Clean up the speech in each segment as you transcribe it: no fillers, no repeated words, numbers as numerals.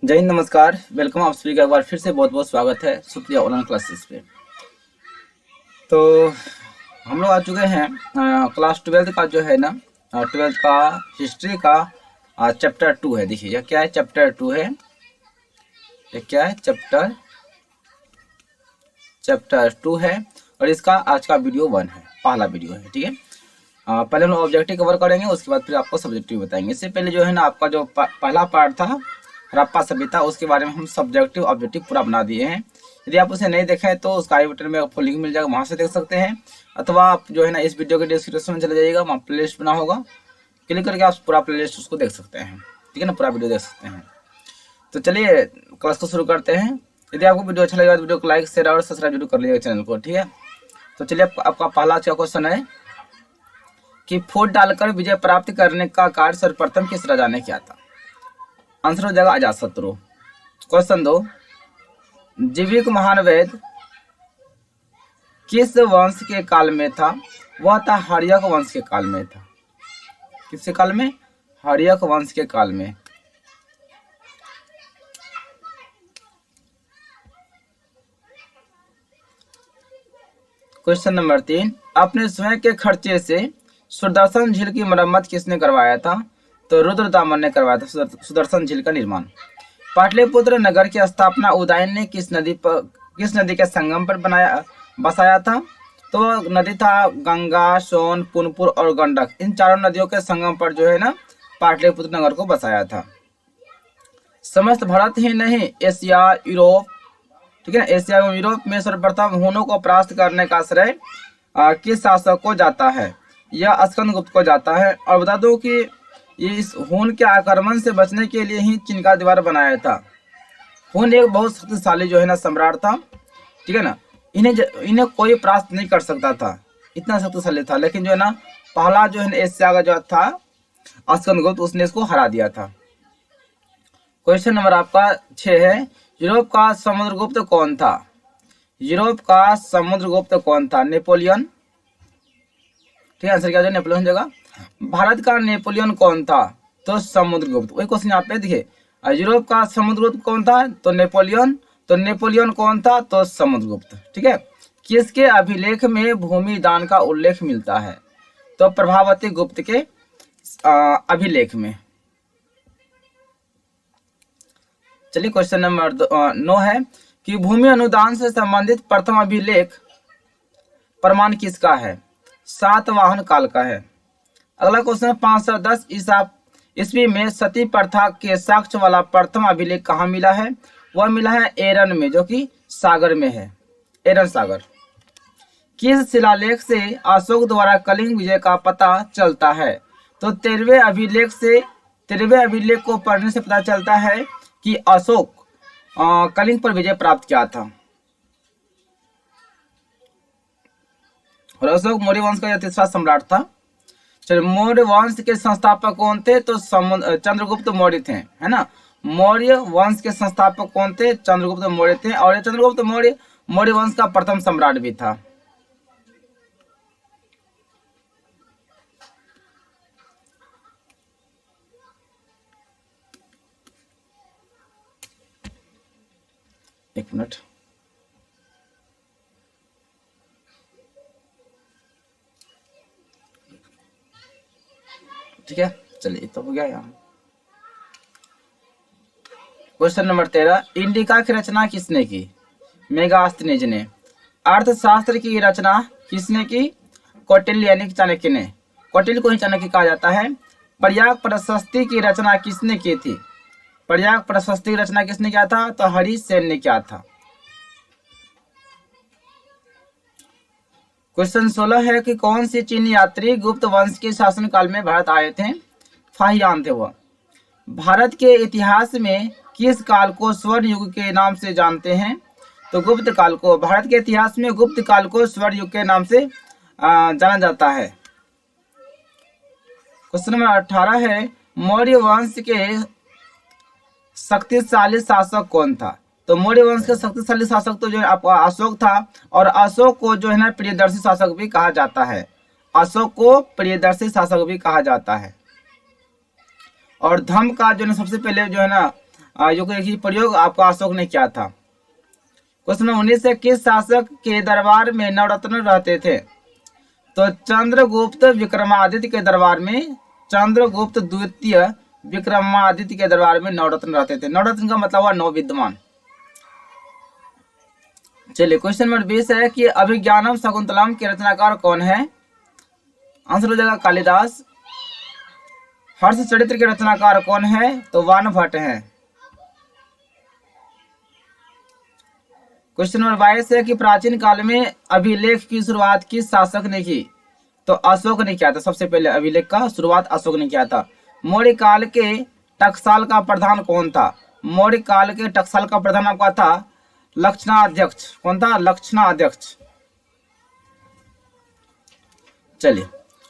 जय हिंद, नमस्कार। वेलकम आप सभी का एक बार फिर से बहुत बहुत स्वागत है सुप्रिया ऑनलाइन क्लासेस पे। तो हम लोग आ चुके हैं क्लास 12 का जो है ना 12th का हिस्ट्री का चैप्टर 2 है। देखिए यह क्या है, चैप्टर 2 है। ये क्या है, चैप्टर 2 है और इसका आज का वीडियो 1 है, पहला वीडियो है। ठीक है, पहले हम ऑब्जेक्टिव कवर करेंगे, उसके बाद फिर आपको सब्जेक्टिव बताएंगे। इससे पहले जो है ना आपका जो पहला पार्ट था हड़प्पा सभ्यता, उसके बारे में हम सब्जेक्टिव ऑब्जेक्टिव पूरा बना दिए हैं। यदि आप उसे नहीं देखें तो उसका आई बटन में आपको लिंक मिल जाएगा, वहां से देख सकते हैं। अथवा आप जो है ना इस वीडियो के डिस्क्रिप्शन में चले जाइएगा, वहाँ प्ले लिस्ट बना होगा, क्लिक करके आप पूरा प्ले लिस्ट उसको देख सकते हैं। ठीक है ना, पूरा वीडियो देख सकते हैं। तो चलिए क्लास को शुरू करते हैं। यदि आपको वीडियो अच्छा लगेगा तो वीडियो को लाइक शेयर और सब्सक्राइब जरूर कर लीजिएगा चैनल को। ठीक है, तो चलिए आपका पहला अच्छा क्वेश्चन है कि फूट डालकर विजय प्राप्त करने का कार्य सर्वप्रथम किस राजा ने किया था? आंसर हो जाएगा अजातशत्रु। क्वेश्चन 2, जीविक महान वैद्य किस वंश के काल में था? वह था हर्यक वंश के काल में था। किसके काल में? हर्यक वंश के काल में। क्वेश्चन नंबर 3, अपने स्वयं के खर्चे से सुदर्शन झील की मरम्मत किसने करवाया था? तो रुद्रदामन ने करवाया था सुदर्शन झील का निर्माण। पाटलिपुत्र नगर की स्थापना उदयन ने किस नदी के संगम पर बसाया था? तो नदी था गंगा, सोन, पुनपुर और गंडक। इन चारों नदियों के संगम पर जो है ना पाटलिपुत्र नगर को बसाया था। समस्त भारत ही नहीं, एशिया, यूरोप, ठीक है ना, एशिया एवं यूरोप में सर्वप्रथम हुनों को परास्त करने का श्रेय किस शासक को जाता है? यह स्कंदगुप्त को जाता है। और बता दो कि ये इस हुन के आक्रमण से बचने के लिए ही चीन का दीवार बनाया था। हुन एक बहुत शक्तिशाली जो है ना सम्राट था। ठीक है ना, इन्हें कोई परास्त नहीं कर सकता था, इतना शक्तिशाली था। लेकिन जो है ना पहला जो है एशिया का जो था स्कंदगुप्त, उसने इसको हरा दिया था। क्वेश्चन नंबर आपका 6 है, यूरोप का समुद्रगुप्त कौन था? यूरोप का समुद्रगुप्त कौन था? नेपोलियन। ठीक है, आंसर क्या हो, नेपोलियन जगह। भारत का नेपोलियन कौन था? तो समुद्रगुप्त। वही क्वेश्चन यहाँ पे देखिए, यूरोप का समुद्रगुप्त कौन था? तो नेपोलियन। तो नेपोलियन कौन था? तो समुद्रगुप्त। ठीक है, किसके अभिलेख में भूमि दान का उल्लेख मिलता है? तो प्रभावती गुप्त के अभिलेख में। चलिए क्वेश्चन नंबर 9 है कि भूमि अनुदान से संबंधित प्रथम अभिलेख प्रमाण किसका है? सातवाहन काल का है। अगला क्वेश्चन 510 ईस्वी में सती प्रथा के साक्ष्य वाला प्रथम अभिलेख कहाँ मिला है? वह मिला है एरन में, जो कि सागर में है, एरन सागर। किस शिलालेख से अशोक द्वारा कलिंग विजय का पता चलता है? तो 13वें अभिलेख को पढ़ने से पता चलता है कि अशोक कलिंग पर विजय प्राप्त किया था। और अशोक मौर्य वंश का तीसरा सम्राट था। चलिए, मौर्य वंश के संस्थापक कौन थे? तो चंद्रगुप्त मौर्य थे, है ना। मौर्य वंश के संस्थापक कौन थे? चंद्रगुप्त मौर्य थे। और ये चंद्रगुप्त मौर्य मौर्य वंश का प्रथम सम्राट भी था। एक मिनट, ठीक है। चलिए तो हो गया यहाँ। क्वेश्चन नंबर 13, इंडिका की रचना किसने की? मेगास्थनीज ने। अर्थशास्त्र की रचना किसने की? कौटिल्य यानी चाणक्य ने। कौटिल्य को ही चाणक्य कहा जाता है। प्रयाग प्रशस्ति की रचना किसने की थी? प्रयाग प्रशस्ति की रचना किसने किया था? तो हरिसेन ने किया था। क्वेश्चन 16 है कि कौन से चीनी यात्री गुप्त वंश के शासनकाल में भारत आए थे? फाहियान थे वह। भारत के इतिहास में किस काल को स्वर्ण युग के नाम से जानते हैं? तो गुप्त काल को। भारत के इतिहास में गुप्त काल को स्वर्ण युग के नाम से जाना जाता है। क्वेश्चन नंबर 18 है, मौर्य वंश के शक्तिशाली शासक कौन था? तो मौर्य वंश के शक्तिशाली शासक तो जो है आपका अशोक था। और अशोक को जो है ना प्रियदर्शी शासक भी कहा जाता है। अशोक को प्रियदर्शी शासक भी कहा जाता है। और धम्म का जो है सबसे पहले जो है ना युग की प्रयोग आपका अशोक ने किया था। क्वेश्चन नंबर 19 है, किस शासक के दरबार में नवरत्न रहते थे? तो चंद्रगुप्त विक्रमादित्य के दरबार में, चंद्रगुप्त द्वितीय विक्रमादित्य के दरबार में नवरत्न रहते थे। नवरत्न का मतलब हुआ नौ विद्वान। चलिए क्वेश्चन नंबर 20 है कि अभिज्ञानम शकुंतलम के रचनाकार कौन है? आंसर हो जाएगा कालिदास। हर्ष चरित्र के रचनाकार कौन है? तो वानभट्ट हैं। क्वेश्चन नंबर 22 है कि प्राचीन काल में अभिलेख की शुरुआत किस शासक ने की? तो अशोक ने किया था। सबसे पहले अभिलेख का शुरुआत अशोक ने किया था। मौर्य काल के टकसाल का प्रधान कौन था? मौर्य काल के टकसाल का प्रधान आपका था लक्षणाध्यक्ष। कौन था? लक्षणाध्यक्ष। चलिए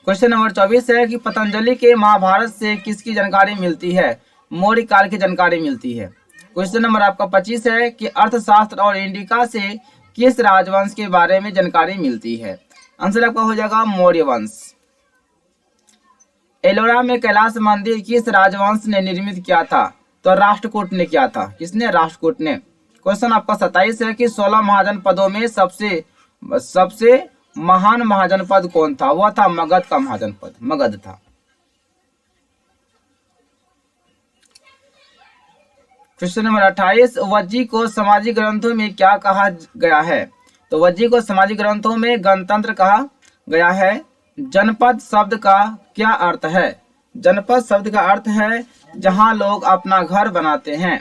क्वेश्चन नंबर 24 है कि पतंजलि के महाभारत से किसकी जानकारी मिलती है? मौर्य काल की जानकारी मिलती है। क्वेश्चन नंबर आपका 25 है कि अर्थशास्त्र और इंडिका से किस राजवंश के बारे में जानकारी मिलती है? आंसर आपका हो जाएगा मौर्य वंश। एलोरा में कैलाश मंदिर किस राजवंश ने निर्मित किया था? तो राष्ट्रकूट ने किया था। किसने? राष्ट्रकूट ने। क्वेश्चन आपका 27 है कि 16 महाजनपदों में सबसे महान महाजनपद कौन था? वह था मगध का महाजनपद, मगध था। क्वेश्चन नंबर 28, वज्जी को सामाजिक ग्रंथों में क्या कहा गया है? तो वज्जी को सामाजिक ग्रंथों में गणतंत्र कहा गया है। जनपद शब्द का क्या अर्थ है? जनपद शब्द का अर्थ है जहां लोग अपना घर बनाते हैं।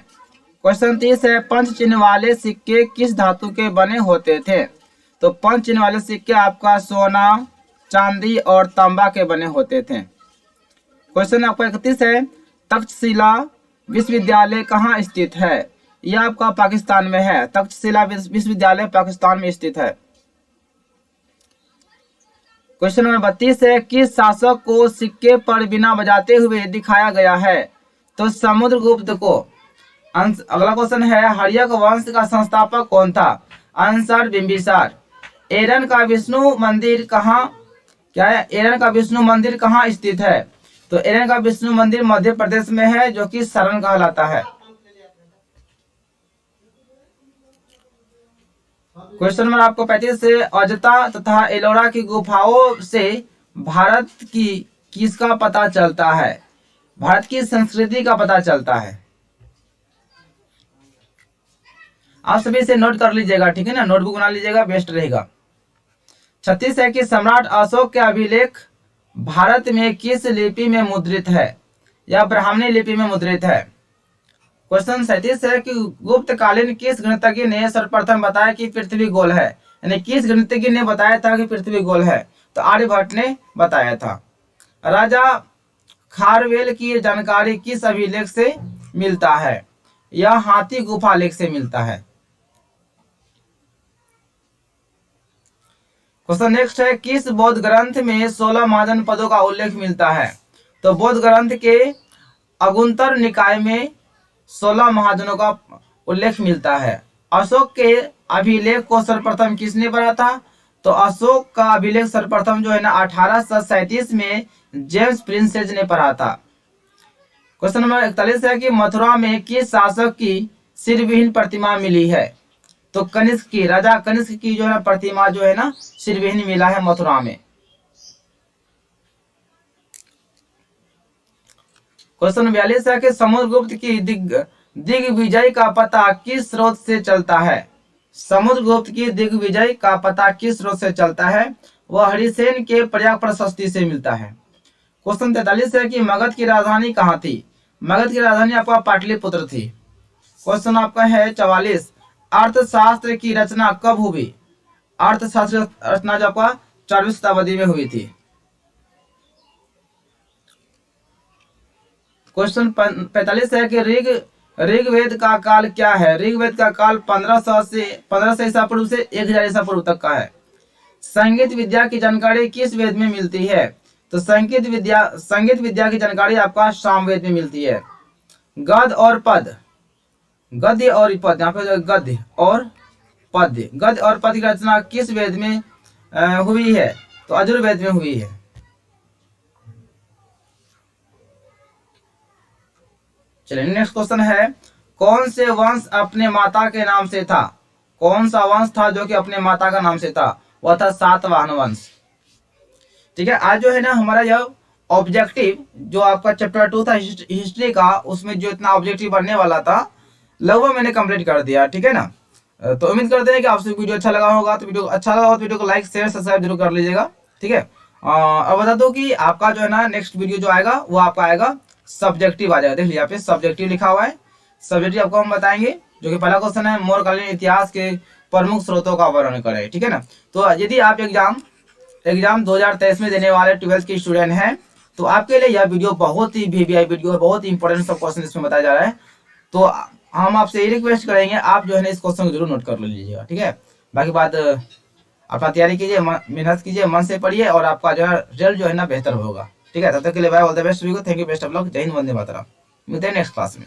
क्वेश्चन 30 है, पंच चिन्ह वाले सिक्के किस धातु के बने होते थे? तो पंच चिन्ह वाले सिक्के आपका सोना, चांदी और तांबा के बने होते थे। क्वेश्चन आपका 31 है, तक्षशिला विश्वविद्यालय कहाँ स्थित है? यह आपका पाकिस्तान में है। तक्षशिला विश्वविद्यालय पाकिस्तान में स्थित है। क्वेश्चन नंबर 32 है, किस शासक को सिक्के पर बिना बजाते हुए दिखाया गया है? तो समुद्रगुप्त को। अगला क्वेश्चन है, हर्यक वंश का संस्थापक कौन था? आंसर बिंबिसार। एरन का विष्णु मंदिर कहाँ, क्या है? एरन का विष्णु मंदिर कहाँ स्थित है? तो एरन का विष्णु मंदिर मध्य प्रदेश में है, जो कि सरन कहलाता है। क्वेश्चन नंबर आपको 35 से, अजंता तथा एलोरा की गुफाओं से भारत की किसका पता चलता है? भारत की संस्कृति का पता चलता है। आप सभी से नोट कर लीजिएगा, ठीक है ना? नोटबुक बना लीजिएगा, बेस्ट रहेगा। 36 है कि सम्राट अशोक के अभिलेख भारत में किस लिपि में मुद्रित है? या ब्राह्मणी लिपि में मुद्रित है। क्वेश्चन 37 है कि गुप्तकालीन किस गणितज्ञ ने सर्वप्रथम बताया कि पृथ्वी गोल है? यानी किस गणितज्ञ ने बताया था कि पृथ्वी गोल है? तो आर्यभट्ट ने बताया था। राजा खारवेल की जानकारी किस अभिलेख से मिलता है? यह हाथी गुफा लेख से मिलता है। क्वेश्चन नेक्स्ट है, किस बौद्ध ग्रंथ में 16 महाजनपदों का उल्लेख मिलता है? तो बौद्ध ग्रंथ के अगुंतर निकाय में 16 महाजनों का उल्लेख मिलता है। अशोक के अभिलेख को सर्वप्रथम किसने बनाया था? तो अशोक का अभिलेख सर्वप्रथम जो है ना 1837 में जेम्स प्रिंसेज ने पढ़ा था। क्वेश्चन नंबर 41 है कि मथुरा में किस शासक की सिरविहीन प्रतिमा मिली है? तो कनिष्क की, राजा कनिष्क की जो है प्रतिमा जो है ना सिरविहीन मिला है मथुरा में। क्वेश्चन 42 है कि समुद्रगुप्त की दिग्विजय का पता किस स्रोत से चलता है? समुद्रगुप्त की दिग्विजय का पता किस स्रोत से चलता है? वह हरिसेन के प्रयाग प्रशस्ति से मिलता है। क्वेश्चन 43 है कि मगध की राजधानी कहाँ थी? मगध की राजधानी आपका पाटलिपुत्र थी। क्वेश्चन आपका है 44, अर्थशास्त्र की रचना कब हुई? अर्थशास्त्र रचना जो आपका 4वीं शताब्दी में हुई थी। क्वेश्चन 45 है कि ऋग्वेद का काल क्या है? ऋग्वेद का काल 1500 ईसा पूर्व से 1000 ईसा पूर्व तक का है। संगीत विद्या की जानकारी किस वेद में मिलती है? तो संगीत विद्या की जानकारी आपका सामवेद में मिलती है। गद्य और पद, गद्य और पद, यहाँ पे गद्य और पद्य, गद्य और पद की रचना किस वेद में हुई है? तो अजुर्वेद में हुई है। चलिए नेक्स्ट क्वेश्चन है, कौन से वंश अपने माता के नाम से था? कौन सा वंश था जो कि अपने माता का नाम से था? वह था सातवाहन वंश। ठीक है, आज जो है ना हमारा यह ऑब्जेक्टिव जो आपका चैप्टर 2 था हिस्ट्री का, उसमें जो इतना ऑब्जेक्टिव बनने वाला था लगभग मैंने कंप्लीट कर दिया। ठीक है ना, तो उम्मीद करते हैं कि आपसे वीडियो अच्छा लगा होगा। तो वीडियो को लाइक शेयर सब्सक्राइब जरूर कर लीजिएगा। ठीक है, अब बता दो कि आपका जो है ना नेक्स्ट वीडियो जो आएगा वो आपका आएगा सब्जेक्टिव आ जाएगा। देख लीजिए यहाँ पे सब्जेक्टिव लिखा हुआ है। सब्जेक्टिव आपको हम बताएंगे, जो कि पहला क्वेश्चन है मौर्यकालीन इतिहास के प्रमुख स्रोतों का वर्णन करें। ठीक है ना, तो यदि आप एग्जाम 2023 में देने वाले 12th के स्टूडेंट हैं तो आपके लिए यह वीडियो बहुत ही वीवीआई वीडियो है, बहुत ही इंपॉर्टेंट सब क्वेश्चन इसमें बताया जा रहा है। तो हम आपसे ये रिक्वेस्ट करेंगे आप जो है ना इस क्वेश्चन को जरूर नोट कर लीजिएगा। ठीक है, बाकी बात अपना तैयारी कीजिए, मेहनत कीजिए, मन से पढ़िए और आपका जो है रिजल्ट जो है ना बेहतर होगा। ठीक है, तब तक के लिए bye, all the best, thank you, best of luck, जय हिंद, वंदे मातरम। मिलते हैं नेक्स्ट क्लास में।